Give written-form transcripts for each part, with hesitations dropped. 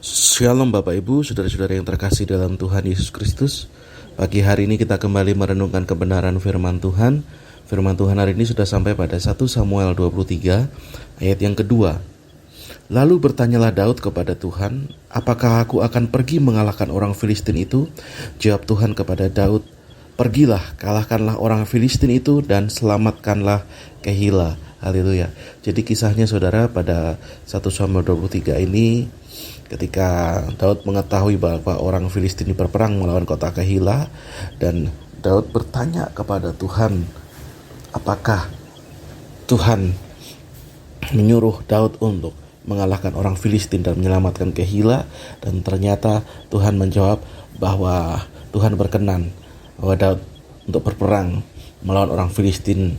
Shalom Bapak Ibu, saudara-saudara yang terkasih dalam Tuhan Yesus Kristus. Pagi hari ini kita kembali merenungkan kebenaran firman Tuhan. Firman Tuhan hari ini sudah sampai pada 1 Samuel 23 ayat yang kedua. Lalu bertanyalah Daud kepada Tuhan, apakah aku akan pergi mengalahkan orang Filistin itu? Jawab Tuhan kepada Daud, pergilah, kalahkanlah orang Filistin itu dan selamatkanlah Kehila. Haleluya. Jadi kisahnya saudara pada 1 Samuel 23 ini, ketika Daud mengetahui bahwa orang Filistin berperang melawan kota Kehila, dan Daud bertanya kepada Tuhan, apakah Tuhan menyuruh Daud untuk mengalahkan orang Filistin dan menyelamatkan Kehila. Dan ternyata Tuhan menjawab bahwa Tuhan berkenan bahwa Daud untuk berperang melawan orang Filistin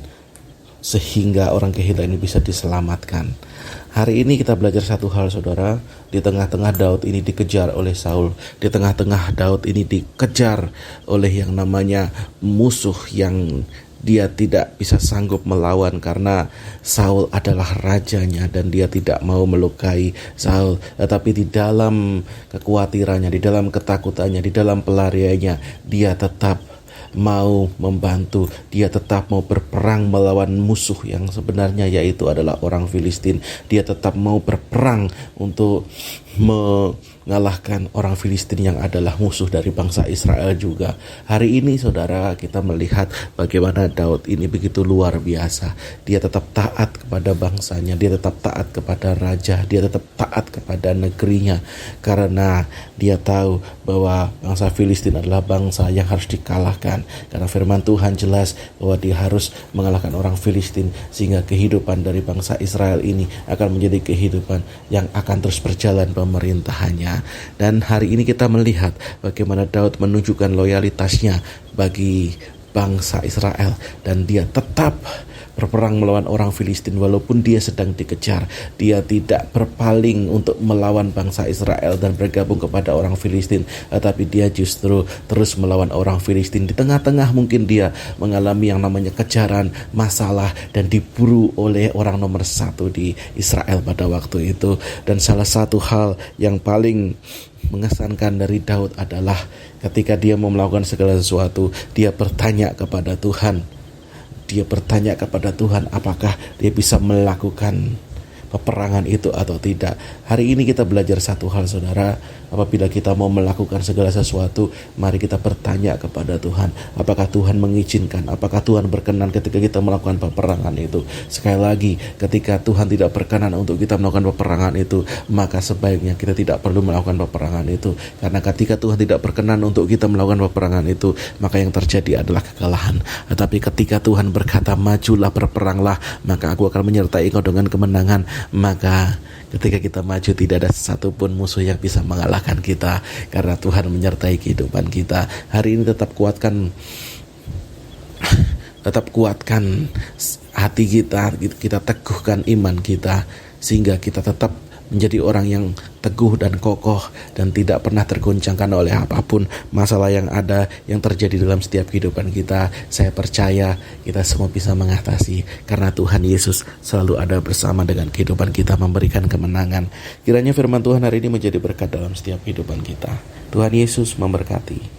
sehingga orang Kehila ini bisa diselamatkan. Hari ini kita belajar satu hal saudara. Di tengah-tengah Daud ini dikejar oleh Saul, di tengah-tengah Daud ini dikejar oleh yang namanya musuh yang dia tidak bisa sanggup melawan karena Saul adalah rajanya dan dia tidak mau melukai Saul. Tetapi di dalam kekhawatirannya, di dalam ketakutannya, di dalam pelariannya, dia tetap mau membantu, dia tetap mau berperang melawan musuh yang sebenarnya yaitu adalah orang Filistin. Dia tetap mau berperang untuk mengalahkan orang Filistin yang adalah musuh dari bangsa Israel juga. Hari ini saudara, kita melihat bagaimana Daud ini begitu luar biasa. Dia tetap taat kepada bangsanya, dia tetap taat kepada raja, dia tetap taat kepada negerinya, karena dia tahu bahwa bangsa Filistin adalah bangsa yang harus dikalahkan. Karena firman Tuhan jelas bahwa dia harus mengalahkan orang Filistin sehingga kehidupan dari bangsa Israel ini akan menjadi kehidupan yang akan terus berjalan pemerintahannya. Dan hari ini kita melihat bagaimana Daud menunjukkan loyalitasnya bagi bangsa Israel, dan dia tetap berperang melawan orang Filistin walaupun dia sedang dikejar. Dia tidak berpaling untuk melawan bangsa Israel dan bergabung kepada orang Filistin, tetapi dia justru terus melawan orang Filistin. Di tengah-tengah mungkin dia mengalami yang namanya kejaran, masalah, dan diburu oleh orang nomor satu di Israel pada waktu itu. Dan salah satu hal yang paling mengesankan dari Daud adalah ketika dia mau melakukan segala sesuatu, dia bertanya kepada Tuhan. Dia bertanya kepada Tuhan apakah dia bisa melakukan peperangan itu atau tidak. Hari ini kita belajar satu hal saudara. Apabila kita mau melakukan segala sesuatu, mari kita bertanya kepada Tuhan, apakah Tuhan mengizinkan, apakah Tuhan berkenan ketika kita melakukan peperangan itu. Sekali lagi, ketika Tuhan tidak berkenan untuk kita melakukan peperangan itu, maka sebaiknya kita tidak perlu melakukan peperangan itu. Karena ketika Tuhan tidak berkenan untuk kita melakukan peperangan itu, maka yang terjadi adalah kekalahan. Tetapi ketika Tuhan berkata, majulah, berperanglah, maka aku akan menyertai engkau dengan kemenangan, maka ketika kita maju tidak ada satupun musuh yang bisa mengalahkan kita, karena Tuhan menyertai kehidupan kita. Hari ini tetap kuatkan hati kita, kita teguhkan iman kita, sehingga kita tetap menjadi orang yang teguh dan kokoh dan tidak pernah tergoncangkan oleh apapun masalah yang ada, yang terjadi dalam setiap kehidupan kita. Saya percaya kita semua bisa mengatasi karena Tuhan Yesus selalu ada bersama dengan kehidupan kita, memberikan kemenangan. Kiranya firman Tuhan hari ini menjadi berkat dalam setiap kehidupan kita. Tuhan Yesus memberkati.